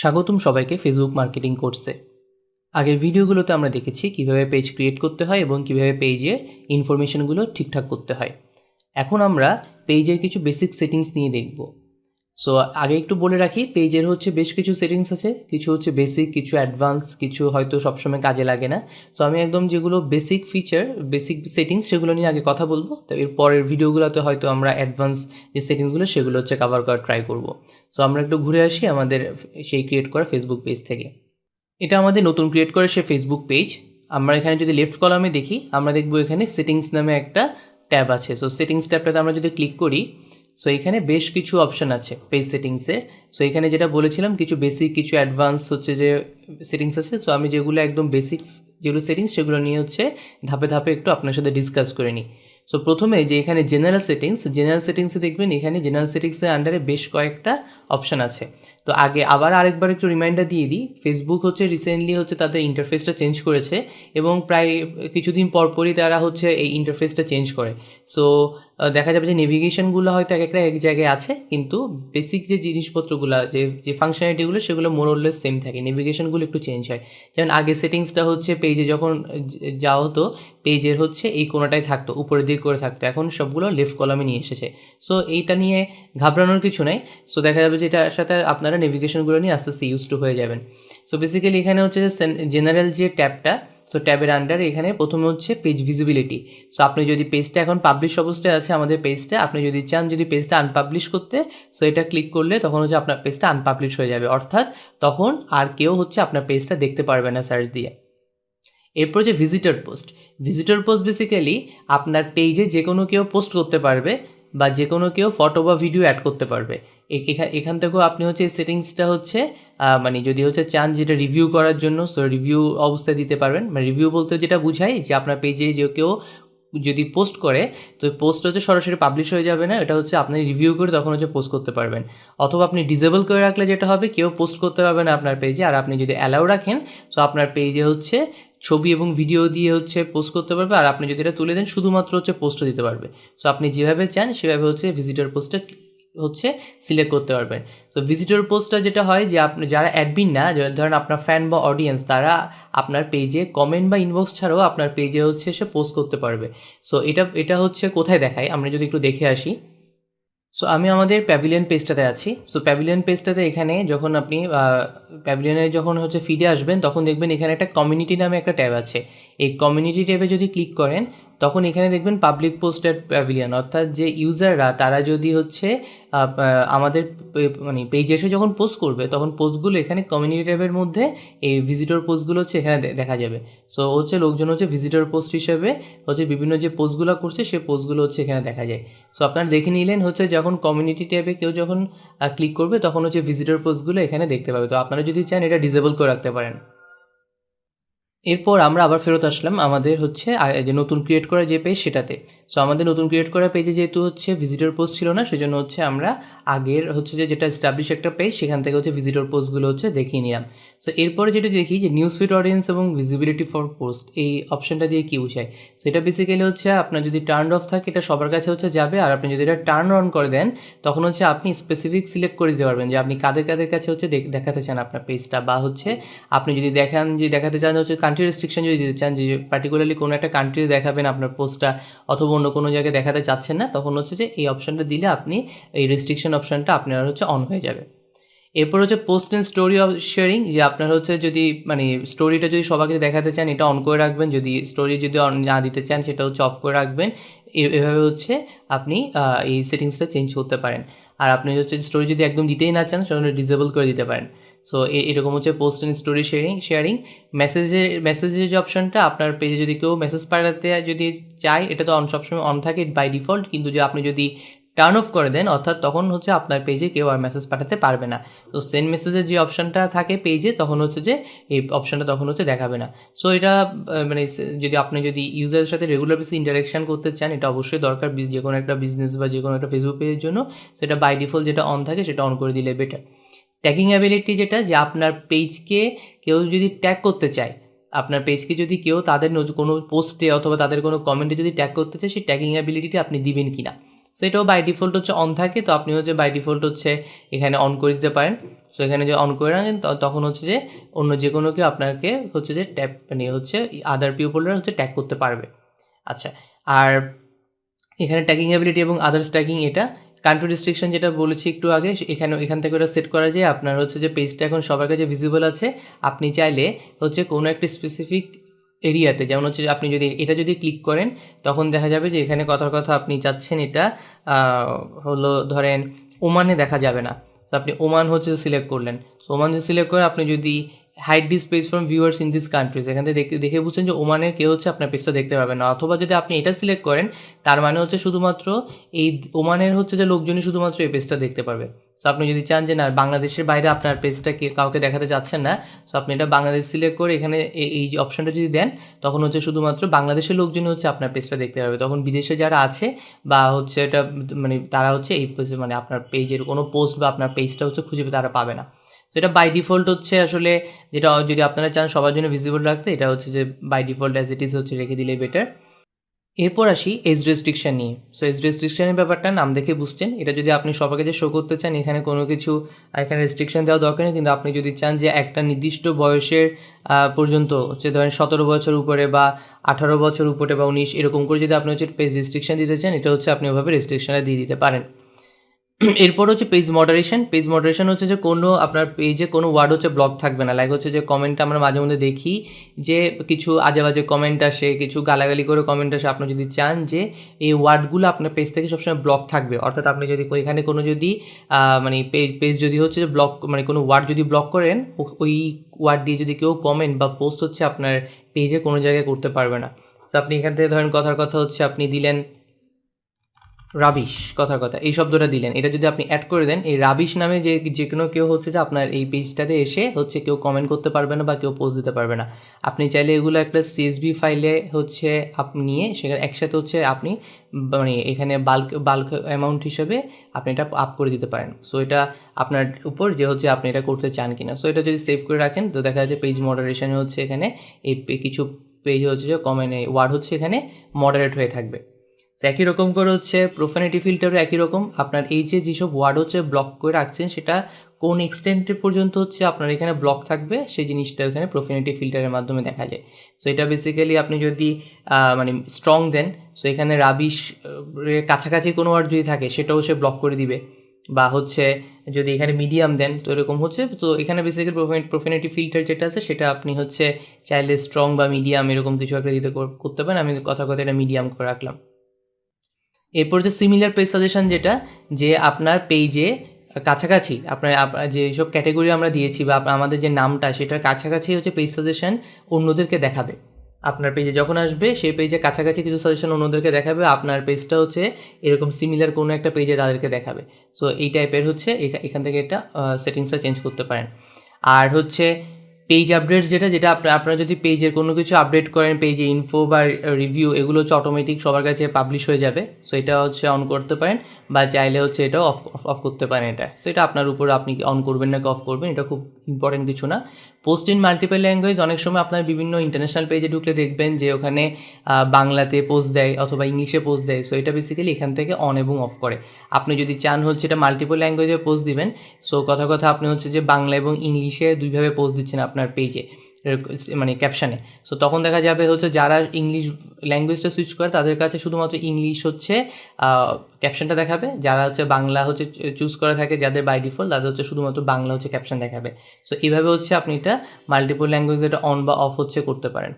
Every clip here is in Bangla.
স্বাগতম সবাইকে ফেসবুক মার্কেটিং কোর্সে। আগের ভিডিওগুলোতে আমরা দেখেছি কিভাবে পেজ ক্রিয়েট করতে হয় এবং কিভাবে পেজে ইনফরমেশনগুলো ঠিকঠাক করতে হয়। এখন আমরা পেজের কিছু বেসিক সেটিংস নিয়ে দেখব। সো আগে একটু বলে রাখি, পেজের হচ্ছে বেশ কিছু সেটিংস আছে, কিছু হচ্ছে বেসিক, কিছু অ্যাডভান্স, কিছু হয়তো সবসময় কাজে লাগে না। সো আমি একদম যেগুলো বেসিক ফিচার, বেসিক সেটিংস সেগুলো নিয়ে আগে কথা বলবো, তো এর পরের ভিডিওগুলোতে হয়তো আমরা অ্যাডভান্স যে সেটিংসগুলো সেগুলো হচ্ছে কভার করার ট্রাই করব। সো আমরা একটু ঘুরে আসি আমাদের সেই ক্রিয়েট করা ফেসবুক পেজ থেকে। এটা আমাদের নতুন ক্রিয়েট করা সে ফেসবুক পেজ। আমরা এখানে যদি লেফট কলামে দেখি, আমরা দেখব এখানে সেটিংস নামে একটা ট্যাব আছে। সো সেটিংস ট্যাবটাতে আমরা যদি ক্লিক করি, সো এখানে বেশ কিছু অপশান আছে পেজ সেটিংসে। সো এখানে যেটা বলেছিলাম কিছু বেসিক, কিছু অ্যাডভান্স হচ্ছে যে সেটিংস আছে। সো আমি যেগুলো একদম বেসিক যেগুলো সেটিংস সেগুলো নিয়ে হচ্ছে ধাপে ধাপে একটু আপনার সাথে ডিসকাস করে নিই। সো প্রথমে যে এখানে জেনারেল সেটিংসে দেখবেন এখানে জেনারেল সেটিংসের আন্ডারে বেশ কয়েকটা অপশান আছে। তো আগে আবার আরেকবার একটু রিমাইন্ডার দিয়ে দিই, ফেসবুক হচ্ছে রিসেন্টলি হচ্ছে তাদের ইন্টারফেসটা চেঞ্জ করেছে এবং প্রায় কিছুদিন পরপরই তারা হচ্ছে এই ইন্টারফেসটা চেঞ্জ করে। সো দেখা যাবে যে নেভিগেশনগুলো হয়তো এক জায়গায় আছে, কিন্তু বেসিক যে জিনিসপত্রগুলো, যে ফাংশনালিটিগুলো সেগুলো মোরলেস সেম থাকে, নেভিগেশনগুলো একটু চেঞ্জ হয়। যেমন আগে সেটিংসটা হচ্ছে পেজে যখন যাওয়া হতো, পেজের হচ্ছে এই কোণাটায় থাকতো, উপরের দিক করে থাকতো, এখন সবগুলো লেফট কলামে নিয়ে এসেছে। সো এইটা নিয়ে ঘাবড়ানোর কিছু নাই। সো দেখা যাবে যে এটার সাথে আপনারা নেভিগেশনগুলো নিয়ে আস্তে আস্তে ইউজ টু হয়ে যাবেন। সো বেসিক্যালি এখানে হচ্ছে জেনারেল যে ট্যাবটা, সো ট্যাবের আন্ডারে এখানে প্রথমে হচ্ছে পেজ ভিজিবিলিটি। সো আপনি যদি পেজটা এখন পাবলিশ অবস্থায় আছে আমাদের পেজটা, আপনি যদি চান যদি পেজটা আনপাবলিশ করতে, সো এটা ক্লিক করলে তখন হচ্ছে আপনার পেজটা আনপাবলিশ হয়ে যাবে, অর্থাৎ তখন আর কেউ হচ্ছে আপনার পেজটা দেখতে পারবে না সার্চ দিয়ে। এরপর যে ভিজিটর পোস্ট বেসিক্যালি আপনার পেজে যে কোনো কেউ পোস্ট করতে পারবে বা যে কোনো কেউ ফটো বা ভিডিও অ্যাড করতে পারবে। এখান থেকেও আপনি হচ্ছে এই সেটিংসটা হচ্ছে মানে যদি হচ্ছে চান যেটা রিভিউ করার জন্য, সো রিভিউ অবস্থায় দিতে পারবেন। মানে রিভিউ বলতে যেটা বুঝাই যে আপনার পেজে যে কেউ যদি পোস্ট করে, তো পোস্ট হচ্ছে সরাসরি পাবলিশ হয়ে যাবে না, এটা হচ্ছে আপনি রিভিউ করে তখন হচ্ছে পোস্ট করতে পারবেন। অথবা আপনি ডিসেবল করে রাখলে যেটা হবে, কেউ পোস্ট করতে পারবে না আপনার পেজে। আর আপনি যদি অ্যালাউ রাখেন, সো আপনার পেজে হচ্ছে ছবি এবং ভিডিও দিয়ে হচ্ছে পোস্ট করতে পারবে, আর আপনি যদি এটা তুলে দেন শুধুমাত্র হচ্ছে পোস্টও দিতে পারবে। সো আপনি যেভাবে চান সেভাবে হচ্ছে ভিজিটর পোস্টটা হচ্ছে সিলেক্ট করতে পারবেন। তো ভিজিটর পোস্টটা যেটা হয় যে আপনি যারা অ্যাডমিন না, ধরেন আপনার ফ্যান বা অডিয়েন্স, তারা আপনার পেজে কমেন্ট বা ইনবক্স ছাড়াও আপনার পেজে হচ্ছে সে পোস্ট করতে পারবে। সো এটা হচ্ছে কোথায় দেখায় আমরা যদি একটু দেখে আসি। সো আমি আমাদের প্যাভিলিয়ন পেজটাতে আছি। সো প্যাভিলিয়ন পেজটাতে এখানে যখন আপনি প্যাভিলিয়নে যখন হচ্ছে ফিডে আসবেন, তখন দেখবেন এখানে একটা কমিউনিটি নামে একটা ট্যাব আছে। এই কমিউনিটি ট্যাবে যদি ক্লিক করেন, তখন এখানে দেখবেন পাবলিক পোস্টেড প্যাভিলিয়ন, অর্থাৎ যে ইউজাররা তারা যদি হচ্ছে আমাদের মানে পেজে এসে যখন পোস্ট করবে, তখন পোস্টগুলো এখানে কমিউনিটি ট্যাবের মধ্যে এই ভিজিটর পোস্টগুলো হচ্ছে এখানে দেখা যাবে। সো হচ্ছে লোকজন হচ্ছে ভিজিটর পোস্ট হিসেবে হচ্ছে বিভিন্ন যে পোস্টগুলো করছে সেই পোস্টগুলো হচ্ছে এখানে দেখা যায়। সো আপনারা দেখে নিলেন হচ্ছে যখন কমিউনিটি ট্যাবে কেউ যখন ক্লিক করবে, তখন হচ্ছে ভিজিটর পোস্টগুলো এখানে দেখতে পাবে। তো আপনারা যদি চান এটা ডিসেবল করে রাখতে পারেন। এরপর আমরা আবার ফেরত আসলাম আমাদের হচ্ছে যে নতুন ক্রিয়েট করা যে পেজ সেটাতে। সো আমাদের নতুন ক্রিয়েট করা পেজে যেহেতু হচ্ছে ভিজিটর পোস্ট ছিল না, সেজন্য হচ্ছে আমরা আগের হচ্ছে যেটা এস্টাবলিশ একটা পেজ, সেখান থেকে হচ্ছে ভিজিটর পোস্টগুলো হচ্ছে দেখিয়ে নিলাম। সো এরপরে যেটা দেখি যে নিউজ ফিড অডিয়েন্স এবং ভিজিবিলিটি ফর পোস্ট, এই অপশনটা দিয়ে কী বোঝায়। সো এটা বেসিক্যালি হচ্ছে আপনার যদি টার্ন অফ থাকে এটা সবার কাছে হচ্ছে যাবে, আর আপনি যদি এটা টার্ন অন করে দেন, তখন হচ্ছে আপনি স্পেসিফিক সিলেক্ট করে দিতে পারবেন যে আপনি কাদের কাদের কাছে হচ্ছে দেখাতে চান আপনার পেজটা, বা হচ্ছে আপনি যদি দেখাতে চান হচ্ছে কান্ট্রি রেস্ট্রিকশন যদি দিতে চান, যে পার্টিকুলারলি কোনো একটা কান্ট্রি দেখাবেন আপনার পোস্টটা, অথবা অন্য কোনো জায়গায় দেখাতে চাচ্ছেন না, তখন হচ্ছে যে এই অপশানটা দিলে আপনি এই রেস্ট্রিকশন অপশানটা আপনার হচ্ছে অন হয়ে যাবে। এরপর হচ্ছে post and story of sharing, যে আপনার হচ্ছে যদি মানে স্টোরিটা যদি সবাইকে দেখাতে চান এটা অন করে রাখবেন, যদি স্টোরি যদি অন না দিতে চান সেটা হচ্ছে অফ করে রাখবেন। এভাবে হচ্ছে আপনি এই সেটিংসটা চেঞ্জ করতে পারেন। আর আপনি হচ্ছে স্টোরি যদি একদম দিতেই না চান সেটা ডিসেবল করে দিতে পারেন। সো এরকম হচ্ছে পোস্ট অ্যান্ড স্টোরি শেয়ারিং। মেসেজের যে অপশনটা, আপনার পেজে যদি কেউ মেসেজ পাঠাতে যদি চায়, এটা তো সবসময় অন থাকে বাই ডিফল্ট, কিন্তু আপনি যদি টার্ন অফ করে দেন, অর্থাৎ তখন হচ্ছে আপনার পেজে কেউ আর মেসেজ পাঠাতে পারবে না। তো সেন্ড মেসেজের যে অপশানটা থাকে পেজে, তখন হচ্ছে যে এই অপশানটা তখন হচ্ছে দেখাবে না। সো এটা মানে যদি ইউজারের সাথে রেগুলার বেসিস ইন্টারাকশান করতে চান, এটা অবশ্যই দরকার যে কোনো একটা বিজনেস বা যে কোনো একটা ফেসবুক পেজের জন্য। সেটা বাই ডিফল্ট যেটা অন থাকে সেটা অন করে দিলে বেটার। ট্যাগিং অ্যাবিলিটি, যেটা যে আপনার পেজকে কেউ যদি ট্যাগ করতে চায়, আপনার পেজকে যদি কেউ তাদের কোনো পোস্টে অথবা তাদের কোনো কমেন্টে যদি ট্যাগ করতে চায়, সেই ট্যাগিং অ্যাবিলিটিটা আপনি দিবেন কি না, সেটাও বাই ডিফল্ট হচ্ছে অন থাকে। তো আপনি হচ্ছে বাই ডিফল্ট হচ্ছে এখানে অন করে দিতে পারেন। সো এখানে যে অন করে রাখেন তখন হচ্ছে যে অন্য যে কোনো কেউ আপনাকে হচ্ছে যে ট্যাগ মানে হচ্ছে আদার পিপলরা হচ্ছে ট্যাগ করতে পারবে। আচ্ছা, আর এখানে ট্যাগিং অ্যাবিলিটি এবং আদার্স ট্যাগিং, এটা কান্ট্রি রেস্ট্রিকশন যেটা বলেছি একটু আগে, এখান থেকে ওটা সেট করা যায় আপনার হচ্ছে যে পেজটা এখন সবার কাছে ভিজিবল আছে। আপনি চাইলে হচ্ছে কোনো একটা স্পেসিফিক এরিয়াতে, যেমন হচ্ছে আপনি যদি এটা যদি ক্লিক করেন তখন দেখা যাবে যে এখানে কথার কথা আপনি চাচ্ছেন এটা হলো ধরেন ওমানে দেখা যাবে না, তো আপনি ওমান হচ্ছে সিলেক্ট করলেন। তো ওমান যদি সিলেক্ট করে আপনি যদি hide this page from viewers in this countries, এখান থেকে দেখে বুঝছেন যে ওমানের কেউ হচ্ছে আপনার পেজটা দেখতে পারবে না। অথবা যদি আপনি এটা সিলেক্ট করেন তার মানে হচ্ছে শুধুমাত্র এই ওমানের হচ্ছে যে লোকজনই শুধুমাত্র এই পেজটা দেখতে পারবে। সো আপনি যদি চান যে না বাংলাদেশের বাইরে আপনার পেজটা কাউকে দেখাতে যাচ্ছেন না, সো আপনি এটা বাংলাদেশ সিলেক্ট করে এখানে এই যে অপশনটা যদি দেন তখন হচ্ছে শুধুমাত্র বাংলাদেশের লোকজনই হচ্ছে আপনার পেজটা দেখতে পারবে। তখন বিদেশে যারা আছে বা হচ্ছে এটা মানে তারা হচ্ছে এই মানে আপনার পেজের কোনো পোস্ট বা আপনার পেজটা হচ্ছে খুঁজে তারা পাবে না। তো এটা বাই ডিফল্ট হচ্ছে আসলে, যেটা যদি আপনারা চান সবার জন্য ভিজিবল রাখতে, এটা হচ্ছে যে by default as it is হচ্ছে রেখে দিলে বেটার। এরপর আসি এজ রেস্ট্রিকশন নিয়ে। সো এজ রেস্ট্রিকশনের ব্যাপারটা নাম দেখে বুঝছেন, এটা যদি আপনি সবার কাছে শো করতে চান এখানে কোনো কিছু এখানে রেস্ট্রিকশন দেওয়া দরকার নেই। কিন্তু আপনি যদি চান যে একটা নির্দিষ্ট বয়সের পর্যন্ত হচ্ছে ধরেন 17 বছর উপরে বা 18 বছর উপরে বা 19 এরকম করে যদি আপনি হচ্ছে পেজ রেস্ট্রিকশন দিতে চান, এটা হচ্ছে আপনি ওভাবে রেস্ট্রিকশনটা দিয়ে দিতে পারেন। এরপর হচ্ছে পেজ মডারেশন। পেজ মডারেশন হচ্ছে যে কোনো আপনার পেজে কোনো ওয়ার্ড হচ্ছে ব্লক থাকবে না। লাইক হচ্ছে যে কমেন্ট আমরা মাঝে মধ্যে দেখি যে কিছু আজে বাজে কমেন্ট আসে, কিছু গালাগালি করে কমেন্ট আসে। আপনি যদি চান যে এই ওয়ার্ডগুলো আপনার পেজ থেকে সবসময় ব্লক থাকবে, অর্থাৎ আপনি যদি এখানে কোনো যদি মানে পেজ যদি হচ্ছে যে ব্লক মানে কোনো ওয়ার্ড যদি ব্লক করেন, ওই ওয়ার্ড দিয়ে যদি কেউ কমেন্ট বা পোস্ট হচ্ছে আপনার পেজে কোনো জায়গায় করতে পারবে না। তো আপনি এখান থেকে ধরেন কথার কথা হচ্ছে আপনি দিলেন রাবিশ, কথার কথা এই শব্দটা দিলেন, এটা যদি আপনি অ্যাড করে দেন এই রাবিশ নামে যে কোনো কেউ হচ্ছে যে আপনার এই পেজটাতে এসে হচ্ছে কেউ কমেন্ট করতে পারবে না বা কেউ পোস্ট দিতে পারবে না। আপনি চাইলে এগুলো একটা সিএসভি ফাইলে হচ্ছে আপনি নিয়ে সেখানে একসাথে হচ্ছে আপনি মানে এখানে বাল্ক অ্যামাউন্ট হিসেবে আপনি এটা আপ করে দিতে পারেন। সো এটা আপনার উপর যে হচ্ছে আপনি এটা করতে চান কিনা। সো এটা যদি সেভ করে রাখেন তো দেখা যাচ্ছে পেজ মডারেশনে হচ্ছে এখানে এই কিছু পেজ হচ্ছে যে কমেন্ট ওয়ার্ড হচ্ছে এখানে মডারেট হয়ে থাকবে। একই রকম করে হচ্ছে প্রোফানিটি ফিল্টারও একই রকম, আপনার এই যেসব ওয়ার্ড হচ্ছে ব্লক করে রাখছেন সেটা কোন এক্সটেন্টের পর্যন্ত হচ্ছে আপনার এখানে ব্লক থাকবে সেই জিনিসটা এখানে প্রোফানিটি ফিল্টারের মাধ্যমে দেখা যায়। সো এটা বেসিক্যালি আপনি যদি মানে স্ট্রং দেন, সো এখানে রাবিশ কাছাকাছি কোনো ওয়ার্ড যদি থাকে সেটাও সে ব্লক করে দিবে, বা হচ্ছে যদি এখানে মিডিয়াম দেন তো এরকম হচ্ছে। তো এখানে বেসিক্যালি প্রোফানিটি ফিল্টার যেটা আছে সেটা আপনি হচ্ছে চাইলে স্ট্রং বা মিডিয়াম এরকম কিছু একটা দিতে করতে পারেন। আমি কথা এটা মিডিয়াম করে রাখলাম। এরপর হচ্ছে সিমিলার পেজ সাজেশন, যেটা যে আপনার পেজে কাছাকাছি আপনার যেসব ক্যাটাগরি আমরা দিয়েছি বা আমাদের যে নামটা সেটার কাছাকাছি হচ্ছে পেজ সাজেশন অন্যদেরকে দেখাবে। আপনার পেজে যখন আসবে সেই পেজে কাছাকাছি কিছু সাজেশন অন্যদেরকে দেখাবে, আপনার পেজটা হচ্ছে এরকম সিমিলার কোনো একটা পেজে তাদেরকে দেখাবে। সো এই টাইপের হচ্ছে এখান থেকে এটা সেটিংসটা চেঞ্জ করতে পারেন। আর হচ্ছে পেজ আপডেটস, যেটা আপনারা যদি পেজের কোনো কিছু আপডেট করেন, পেজে ইনফো বা রিভিউ এগুলো হচ্ছে অটোমেটিক সবার কাছে পাবলিশ হয়ে যাবে। সো এটা হচ্ছে অন করতে পারেন, বা চাইলে হচ্ছে এটাও অফ করতে পারেন। এটা সো এটা আপনার উপর, আপনি অন করবেন না কি অফ করবেন, এটা খুব ইম্পর্টেন্ট কিছু না। পোস্ট ইন মাল্টিপল ল্যাঙ্গুয়েজ, অনেক সময় আপনার বিভিন্ন ইন্টারন্যাশনাল পেজে ঢুকলে দেখবেন যে ওখানে বাংলাতে পোস্ট দেয় অথবা ইংলিশে পোস্ট দেয়। সো এটা বেসিক্যালি এখান থেকে অন এবং অফ করে। আপনি যদি চান হচ্ছে এটা মাল্টিপল ল্যাঙ্গুয়েজে পোস্ট দিবেন, সো কথা আপনি হচ্ছে যে বাংলা এবং ইংলিশে দুইভাবে পোস্ট দিচ্ছেন আপনার পেজে মানে ক্যাপশানে। সো তখন দেখা যাবে হচ্ছে যারা ইংলিশ ল্যাঙ্গুয়েজটা সুইচ করে তাদের কাছে শুধুমাত্র ইংলিশ হচ্ছে ক্যাপশনটা দেখাবে, যারা হচ্ছে বাংলা হচ্ছে চুজ করা থাকে যাদের বাই ডিফল্ট তাদের হচ্ছে শুধুমাত্র বাংলা হচ্ছে ক্যাপশন দেখাবে। সো এইভাবে হচ্ছে আপনি এটা মাল্টিপল ল্যাঙ্গুয়েজ এটা অন বা অফ হচ্ছে করতে পারেন।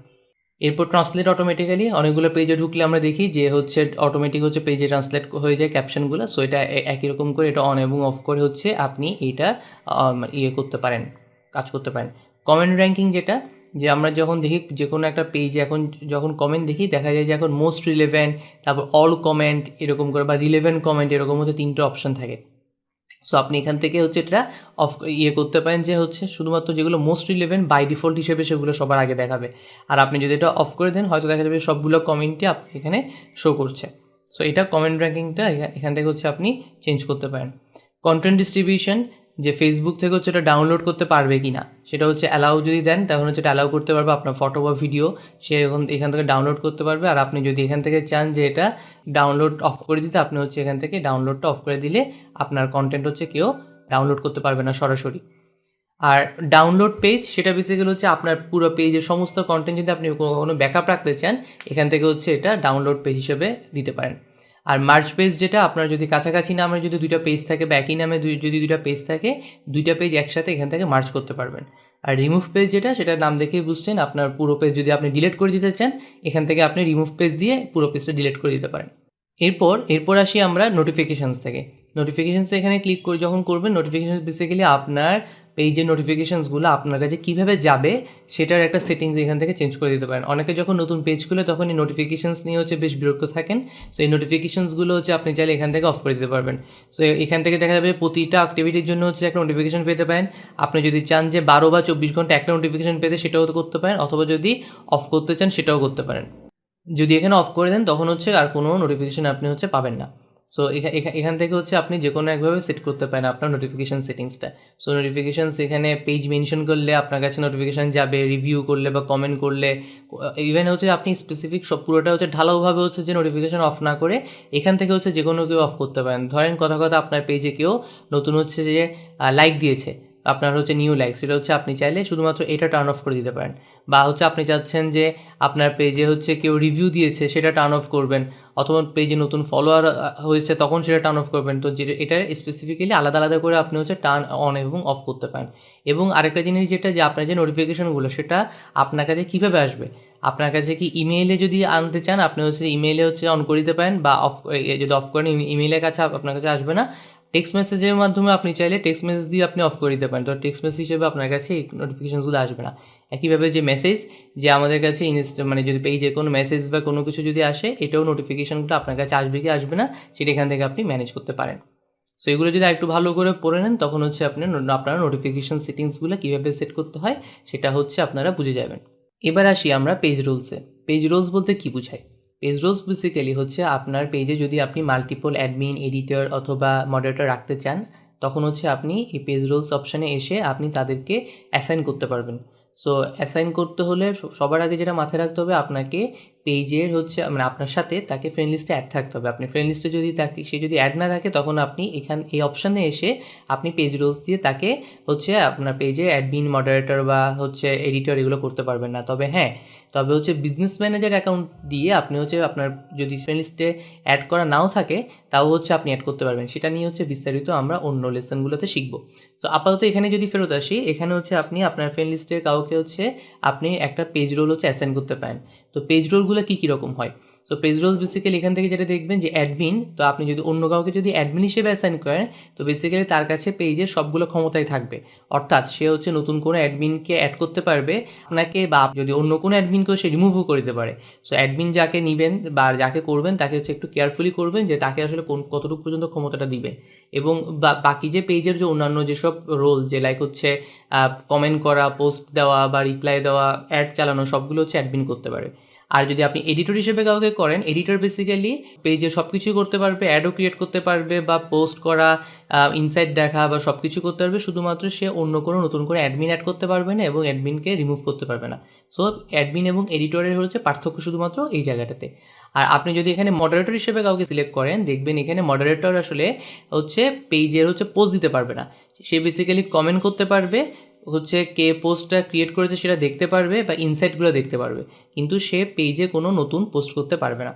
এরপর ট্রান্সলেট অটোমেটিক্যালি, অনেকগুলো পেজে ঢুকলে আমরা দেখি যে হচ্ছে অটোমেটিক হচ্ছে পেজে ট্রান্সলেট হয়ে যায় ক্যাপশনগুলো। সো এটা একই রকম করে এটা অন এবং অফ করে হচ্ছে আপনি এইটা করতে পারেন, কাজ করতে পারেন। কমেন্ট র্যাঙ্কিং, যেটা যে আমরা যখন দেখি যে কোনো একটা পেজে এখন যখন কমেন্ট দেখি দেখা যায় যে এখন মোস্ট রিলেভেন্ট, তারপর অল কমেন্ট এরকম করে, বা রিলেভেন্ট কমেন্ট এরকম হচ্ছে 3টে অপশন থাকে। সো আপনি এখান থেকে হচ্ছে এটা অফ করতে পারেন যে হচ্ছে শুধুমাত্র যেগুলো মোস্ট রিলেভেন্ট বাই ডিফল্ট হিসেবে সেগুলো সবার আগে দেখাবে। আর আপনি যদি এটা অফ করে দেন হয়তো দেখা যাবে সবগুলো কমেন্টই আপনি এখানে শো করছে। সো এটা কমেন্ট র্যাঙ্কিংটা এখান থেকে হচ্ছে আপনি চেঞ্জ করতে পারেন। কন্টেন্ট ডিস্ট্রিবিউশন, যে ফেসবুক থেকে হচ্ছে এটা ডাউনলোড করতে পারবে কি না সেটা হচ্ছে অ্যালাউ যদি দেন তখন হচ্ছে এটা অ্যালাউ করতে পারবে, আপনার ফটো বা ভিডিও সে এখান থেকে ডাউনলোড করতে পারবে। আর আপনি যদি এখান থেকে চান যে এটা ডাউনলোড অফ করে দিতে, আপনি হচ্ছে এখান থেকে ডাউনলোডটা অফ করে দিলে আপনার কন্টেন্ট হচ্ছে কেউ ডাউনলোড করতে পারবে না সরাসরি। আর ডাউনলোড পেজ সেটা বেসিক্যালি হচ্ছে আপনার পুরো পেজের সমস্ত কন্টেন্ট যদি আপনি কোনো ব্যাকআপ রাখতে চান এখান থেকে হচ্ছে এটা ডাউনলোড পেজ হিসেবে দিতে পারেন। আর মার্জ পেজ যেটা আপনার যদি কাছাকাছি নামে যদি দুইটা পেজ থাকে বা একই নামে যদি দুইটা পেজ থাকে দুইটা পেজ একসাথে এখান থেকে মার্জ করতে পারবেন। আর রিমুভ পেজ যেটা সেটার নাম দেখেই বুঝছেন আপনার পুরো পেজ যদি আপনি ডিলিট করে দিতে চান এখান থেকে আপনি রিমুভ পেজ দিয়ে পুরো পেজটা ডিলিট করে দিতে পারেন। এরপর আসি আমরা নোটিফিকেশানস থেকে। নোটিফিকেশানসে এখানে ক্লিক করে যখন করবেন নোটিফিকেশান বেসিক্যালি আপনার পেজের নোটিফিকেশানসগুলো আপনার কাছে কীভাবে যাবে সেটার একটা সেটিংস এখান থেকে চেঞ্জ করে দিতে পারেন। অনেকে যখন নতুন পেজ খুলে তখন এই নোটিফিকেশানস নিয়ে হচ্ছে বেশ বিরক্ত থাকেন। সো এই নোটিফিকেশানসগুলো হচ্ছে আপনি চাইলে এখান থেকে অফ করে দিতে পারবেন। সো এখান থেকে দেখা যাবে প্রতিটা অ্যাক্টিভিটির জন্য হচ্ছে একটা নোটিফিকেশান পেতে পারেন। আপনি যদি চান যে 12 বা 24 ঘন্টা একটা নোটিফিকেশান পেতে সেটাও করতে পারেন, অথবা যদি অফ করতে চান সেটাও করতে পারেন। যদি এখানে অফ করে দেন তখন হচ্ছে আর কোনো নোটিফিকেশান আপনি হচ্ছে পাবেন না। সো এখান থেকে হচ্ছে আপনি যে কোনো একভাবে সেট করতে পারেন আপনার নোটিফিকেশান সেটিংসটা। সো নোটিফিকেশানস এখানে পেজ মেনশন করলে আপনার কাছে নোটিফিকেশান যাবে, রিভিউ করলে বা কমেন্ট করলে, ইভেন হচ্ছে আপনি স্পেসিফিক সব পুরোটা হচ্ছে ঢালাওভাবে হচ্ছে যে নোটিফিকেশান অফ না করে এখান থেকে হচ্ছে যে কোনো কেউ অফ করতে পারেন। ধরেন কথা আপনার পেজে কেউ নতুন হচ্ছে যে লাইক দিয়েছে, আপনার হচ্ছে নিউ লাইক, সেটা হচ্ছে আপনি চাইলে শুধুমাত্র এটা টার্ন অফ করে দিতে পারেন। বা হচ্ছে আপনি চাচ্ছেন যে আপনার পেজে হচ্ছে কেউ রিভিউ দিয়েছে সেটা টার্ন অফ করবেন, অথবা পেজে নতুন ফলোয়ার হয়েছে তখন সেটা টার্ন অফ করবেন। তো যেটা এটা স্পেসিফিক্যালি আলাদা আলাদা করে আপনি হচ্ছে টার্ন অন এবং অফ করতে পারেন। এবং আরেকটা জিনিস যেটা যে আপনার যে নোটিফিকেশনগুলো সেটা আপনার কাছে কীভাবে আসবে, আপনার কাছে কি ইমেইলে যদি আনতে চান আপনি হচ্ছে ইমেইলে হচ্ছে অন করে দিতে পারেন, বা অফ যদি অফ করেন ইমেইলের কাছে আপনার কাছে আসবে না। টেক্সট মেসেজের মাধ্যমে আপনি চাইলে টেক্সট মেসেজ দিয়ে আপনি অফ করে দিতে পারেন, তো টেক্সট মেসেজ হিসেবে আপনার কাছে এই নোটিফিকেশানসগুলো আসবে না। একইভাবে যে মেসেজ যে আমাদের কাছে মানে যদি পেজে কোনো মেসেজ বা কোনো কিছু যদি আসে এটাও নোটিফিকেশানগুলো আপনার কাছে আসবে কি আসবে না সেটা এখান থেকে আপনি ম্যানেজ করতে পারেন। সো এগুলো যদি একটু ভালো করে পড়ে নেন তখন হচ্ছে আপনারা নোটিফিকেশান সেটিংসগুলো কীভাবে সেট করতে হয় সেটা হচ্ছে আপনারা বুঝে যাবেন। এবার আসি আমরা পেজ রুলসে। পেজ রুলস বলতে কী বোঝায়? পেজ রুলস বেসিক্যালি হচ্ছে আপনার পেজে যদি আপনি মাল্টিপল অ্যাডমিন, এডিটর অথবা মডারেটর রাখতে চান তখন হচ্ছে আপনি এই পেজ রুলস অপশানে এসে আপনি তাদেরকে অ্যাসাইন করতে পারবেন। সো অ্যাসাইন করতে হলে সবার আগে যেটা মাথায় রাখতে হবে আপনাকে পেজের হচ্ছে মানে আপনার সাথে তাকে ফ্রেন্ড লিস্টে অ্যাড থাকতে হবে। আপনি ফ্রেন্ড লিস্টে যদি সে যদি অ্যাড না থাকে তখন আপনি এই অপশানে এসে আপনি পেজ রুলস দিয়ে তাকে হচ্ছে আপনার পেজে অ্যাডমিন, মডারেটর বা হচ্ছে এডিটর এগুলো করতে পারবেন না। তবে হচ্ছে বিজনেস ম্যানেজার অ্যাকাউন্ট দিয়ে আপনি হচ্ছে আপনার যদি ফ্রেন্ড লিস্টে অ্যাড করা নাও থাকে তাও হচ্ছে আপনি অ্যাড করতে পারবেন। সেটা নিয়ে হচ্ছে বিস্তারিত আমরা অন্য লেসনগুলোতে শিখব। তো আপাতত এখানে যদি ফেরত আসি, এখানে হচ্ছে আপনি আপনার ফ্রেন্ড লিস্টের কাউকে হচ্ছে আপনি একটা পেজ রোল হচ্ছে অ্যাসাইন করতে পারেন। তো পেজ রোলগুলো কী রকম হয়? তো পেজ রোলস বেসিক্যালি এখান থেকে যেটা দেখবেন যে অ্যাডমিন, তো আপনি যদি অন্য কাউকে যদি অ্যাডমিন হিসেবে অ্যাসাইন করেন তো বেসিক্যালি তার কাছে পেজের সবগুলো ক্ষমতাই থাকবে। অর্থাৎ সে হচ্ছে নতুন কোনো অ্যাডমিনকে অ্যাড করতে পারবে আপনাকে, বা যদি অন্য কোনো অ্যাডমিনকেও সে রিমুভও করে দিতে পারে। সো অ্যাডমিন যাকে নেবেন বা যাকে করবেন তাকে হচ্ছে একটু কেয়ারফুলি করবেন যে তাকে আসলে কতটুকু পর্যন্ত ক্ষমতাটা দিবেন। এবং বাকি যে পেজের যে অন্যান্য যেসব রোল যে লাইক হচ্ছে কমেন্ট করা, পোস্ট দেওয়া বা রিপ্লাই দেওয়া, অ্যাড চালানো, সবগুলো হচ্ছে অ্যাডমিন করতে পারে। আর যদি আপনি এডিটর হিসেবে কাউকে করেন, এডিটর বেসিক্যালি পেজে সব কিছুই করতে পারবে, অ্যাডও ক্রিয়েট করতে পারবে বা পোস্ট করা, ইনসাইট দেখা বা সব কিছু করতে পারবে, শুধুমাত্র সে অন্য কোনো নতুন করে অ্যাডমিন অ্যাড করতে পারবে না এবং অ্যাডমিনকে রিমুভ করতে পারবে না। সো অ্যাডমিন এবং এডিটরের হচ্ছে পার্থক্য শুধুমাত্র এই জায়গাটাতে। আর আপনি যদি এখানে মডারেটর হিসেবে কাউকে সিলেক্ট করেন দেখবেন এখানে মডারেটর আসলে হচ্ছে পেজের হচ্ছে পোস্ট দিতে পারবে না, সে বেসিক্যালি কমেন্ট করতে পারবে, হচ্ছে কে পোস্টটা ক্রিয়েট করেছে সেটা দেখতে পারবে বা ইনসাইটগুলো দেখতে পারবে, কিন্তু সে পেজে কোনো নতুন পোস্ট করতে পারবে না,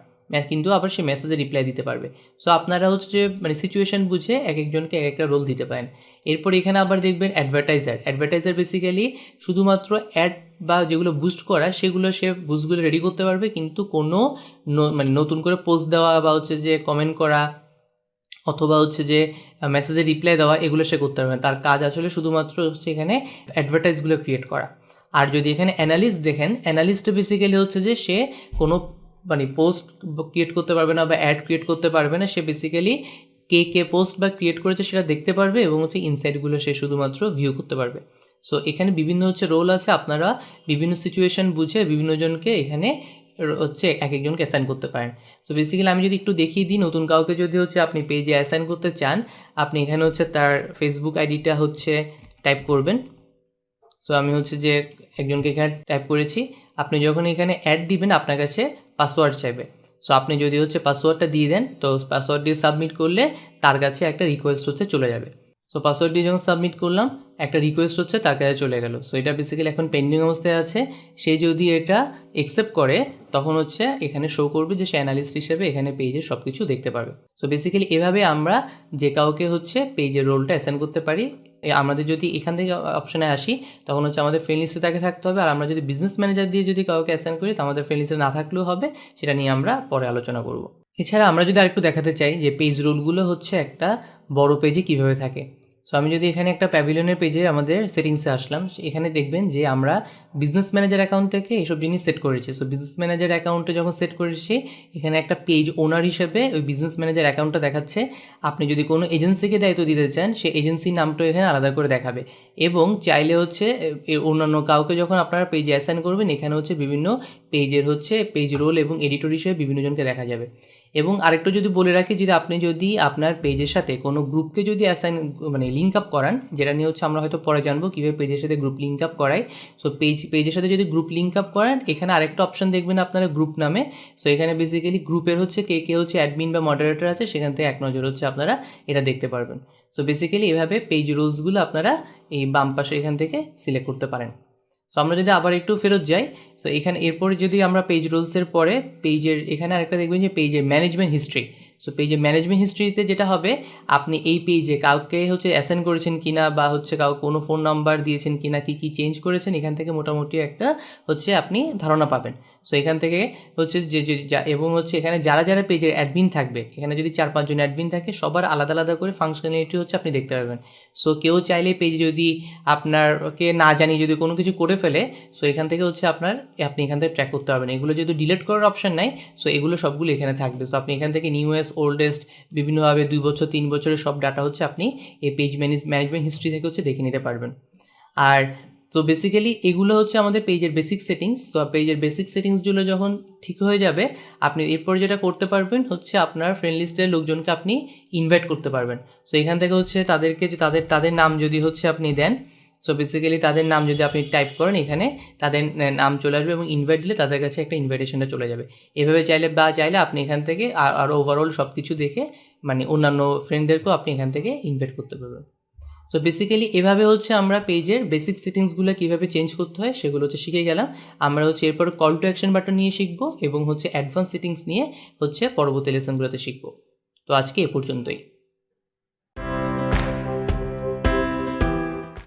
কিন্তু আবার সে মেসেজে রিপ্লাই দিতে পারবে। সো আপনারা হচ্ছে মানে সিচুয়েশন বুঝে এক একজনকে এক একটা রোল দিতে পারেন। এরপর এখানে আবার দেখবেন অ্যাডভার্টাইজার বেসিক্যালি শুধুমাত্র অ্যাড বা যেগুলো বুস্ট করা সেগুলো সে বুস্টগুলো রেডি করতে পারবে, কিন্তু কোনো মানে নতুন করে পোস্ট দেওয়া বা হচ্ছে যে কমেন্ট করা অথবা হচ্ছে যে মেসেজে রিপ্লাই দেওয়া এগুলো সে করতে পারবে না। তার কাজ আসলে শুধুমাত্র হচ্ছে এখানে অ্যাডভার্টাইজগুলো ক্রিয়েট করা। আর যদি এখানে অ্যানালিস্ট দেখেন, অ্যানালিস্ট বেসিক্যালি হচ্ছে যে সে কোনো মানে পোস্ট ক্রিয়েট করতে পারবে না বা অ্যাড ক্রিয়েট করতে পারবে না, সে বেসিক্যালি কে পোস্ট বা ক্রিয়েট করেছে সেটা দেখতে পারবে এবং হচ্ছে ইনসাইটগুলো সে শুধুমাত্র ভিউ করতে পারবে। সো এখানে বিভিন্ন হচ্ছে রোল আছে, আপনারা বিভিন্ন সিচুয়েশন বুঝে বিভিন্ন জনকে এখানে হচ্ছে এক একজনকে অ্যাসাইন করতে পারেন। সো বেসিক্যালি আমি যদি একটু দেখিয়ে দিই, নতুন কাউকে যদি হচ্ছে আপনি পেজে অ্যাসাইন করতে চান, আপনি এখানে হচ্ছে তার ফেসবুক আইডিটা হচ্ছে টাইপ করবেন। সো আমি হচ্ছে যে একজনকে এখানে টাইপ করেছি। আপনি যখন এখানে অ্যাড দিবেন আপনার কাছে পাসওয়ার্ড চাইবে। সো আপনি যদি হচ্ছে পাসওয়ার্ডটা দিয়ে দেন তো পাসওয়ার্ড দিয়ে সাবমিট করলে তার কাছে একটা রিকোয়েস্ট হচ্ছে চলে যাবে। সো পাসওয়ার্ড দিয়ে যখন সাবমিট করলাম একটা রিকোয়েস্ট হচ্ছে তার কাছে চলে গেল। সো এটা বেসিক্যালি এখন পেন্ডিং অবস্থায় আছে। সে যদি এটা অ্যাকসেপ্ট করে তখন হচ্ছে এখানে শো করবে যে সে অ্যানালিস্ট হিসেবে এখানে পেজের সব কিছু দেখতে পারবে। সো বেসিক্যালি এভাবে আমরা যে কাউকে হচ্ছে পেজের রোলটা অ্যাসাইন করতে পারি। আমাদের যদি এখান থেকে অপশনে আসি তখন হচ্ছে আমাদের ফ্রেন্ড লিস্টে তাকে থাকতে হবে, আর আমরা যদি বিজনেস ম্যানেজার দিয়ে যদি কাউকে অ্যাসাইন করি তো আমাদের ফ্রেন্ড লিস্টে না থাকলেও হবে, সেটা নিয়ে আমরা পরে আলোচনা করব। এছাড়া আমরা যদি আরেকটু দেখাতে চাই যে পেজ রোলগুলো হচ্ছে একটা বড় পেজে কীভাবে থাকে। সো আমি যদি এখানে একটা প্যাভিলিয়নের পেজে আমাদের সেটিংসে আসলাম, এখানে দেখবেন যে আমরা বিজনেস ম্যানেজার অ্যাকাউন্ট থেকে এইসব জিনিস সেট করেছি। সো বিজনেস ম্যানেজার অ্যাকাউন্টে যখন সেট করেছি এখানে একটা পেজ ওনার হিসেবে ওই বিজনেস ম্যানেজার অ্যাকাউন্টটা দেখাচ্ছে। আপনি যদি কোনো এজেন্সিকে দায়িত্ব দিতে চান সে এজেন্সির নামটা এখানে আলাদা করে দেখাবে, এবং চাইলে হচ্ছে অন্যান্য কাউকে যখন আপনারা পেজে অ্যাসাইন করবেন এখানে হচ্ছে বিভিন্ন পেজের হচ্ছে পেজ রোল এবং এডিটর হিসেবে বিভিন্ন জনকে দেখা যাবে। এবং আরেকটু যদি বলে রাখি, আপনি যদি আপনার পেজের সাথে কোনো গ্রুপকে যদি অ্যাসাইন মানে লিঙ্ক আপ করান, যেটা নিয়ে হচ্ছে আমরা হয়তো পরে জানবো কীভাবে পেজের সাথে গ্রুপ লিঙ্ক আপ করাই। সো পেজের সাথে যদি গ্রুপ লিঙ্ক আপ করেন এখানে আরেকটা অপশন দেখবেন আপনারা গ্রুপ নামে। সো এখানে বেসিক্যালি গ্রুপের হচ্ছে কে হচ্ছে অ্যাডমিন বা মডারেটর আছে সেখান থেকে এক নজর হচ্ছে আপনারা এটা দেখতে পারবেন। সো বেসিক্যালি এভাবে পেজ রোলসগুলো আপনারা এই বাম পাশে এখান থেকে সিলেক্ট করতে পারেন। সো আমরা যদি আবার একটু ফেরত যাই, সো এখানে এরপরে যদি আমরা পেজ রোলসের পরে পেজের এখানে আরেকটা দেখবেন যে পেজের ম্যানেজমেন্ট হিস্ট্রি। সো পেজের ম্যানেজমেন্ট হিস্ট্রিতে যেটা হবে, আপনি এই পেজে কাউকে হচ্ছে অ্যাসাইন করেছেন কিনা বা হচ্ছে কাউকে কোনো ফোন নাম্বার দিয়েছেন কিনা, কী চেঞ্জ করেছেন, এখান থেকে মোটামুটি একটা হচ্ছে আপনি ধারণা পাবেন। সো এখান থেকে হচ্ছে এবং হচ্ছে এখানে যারা যারা পেজের অ্যাডমিন থাকবে, এখানে যদি 4-5 জন অ্যাডমিন থাকে সবার আলাদা আলাদা করে ফাংশনালিটি হচ্ছে আপনি দেখতে পাবেন। সো কেউ চাইলে পেজে যদি আপনারকে না জানিয়ে যদি কোনো কিছু করে ফেলে, সো এখান থেকে হচ্ছে আপনি এখান থেকে ট্র্যাক করতে পারবেন। এগুলো যদি ডিলিট করার অপশন নাই, সো এগুলো সবগুলো এখানে থাকবে। সো আপনি এখান থেকে নিউয়েস্ট, ওল্ডেস্ট, বিভিন্নভাবে 2 বছর 3 বছরের সব ডাটা হচ্ছে আপনি এই পেজ ম্যানেজমেন্ট হিস্ট্রি থেকে হচ্ছে দেখে নিতে পারবেন। আর তো বেসিক্যালি এগুলো হচ্ছে আমাদের পেজের বেসিক সেটিংস। তো পেজের বেসিক সেটিংসগুলো যখন ঠিক হয়ে যাবে, আপনি এরপরে যেটা করতে পারবেন হচ্ছে আপনার ফ্রেন্ড লিস্টের লোকজনকে আপনি ইনভাইট করতে পারবেন। সো এখান থেকে হচ্ছে তাদেরকে তাদের নাম যদি হচ্ছে আপনি দেন, সো বেসিক্যালি তাদের নাম যদি আপনি টাইপ করেন এখানে তাদের নাম চলে আসবে এবং ইনভাইট দিলে তাদের কাছে একটা ইনভাইটেশনটা চলে যাবে। এভাবে চাইলে আপনি এখান থেকে আর ওভারঅল সব কিছু দেখে মানে অন্যান্য ফ্রেন্ডদেরকেও আপনি এখান থেকে ইনভাইট করতে পারবেন। সো বেসিক্যালি এভাবে হচ্ছে আমরা পেজের বেসিক সেটিংসগুলো কীভাবে চেঞ্জ করতে হয় সেগুলো হচ্ছে শিখে গেলাম। আমরা হচ্ছে এরপর কল টু অ্যাকশন বাটন নিয়ে শিখবো এবং হচ্ছে অ্যাডভান্স সেটিংস নিয়ে হচ্ছে পরবর্তী লেসনগুলোতে শিখবো। তো আজকে এ পর্যন্তই।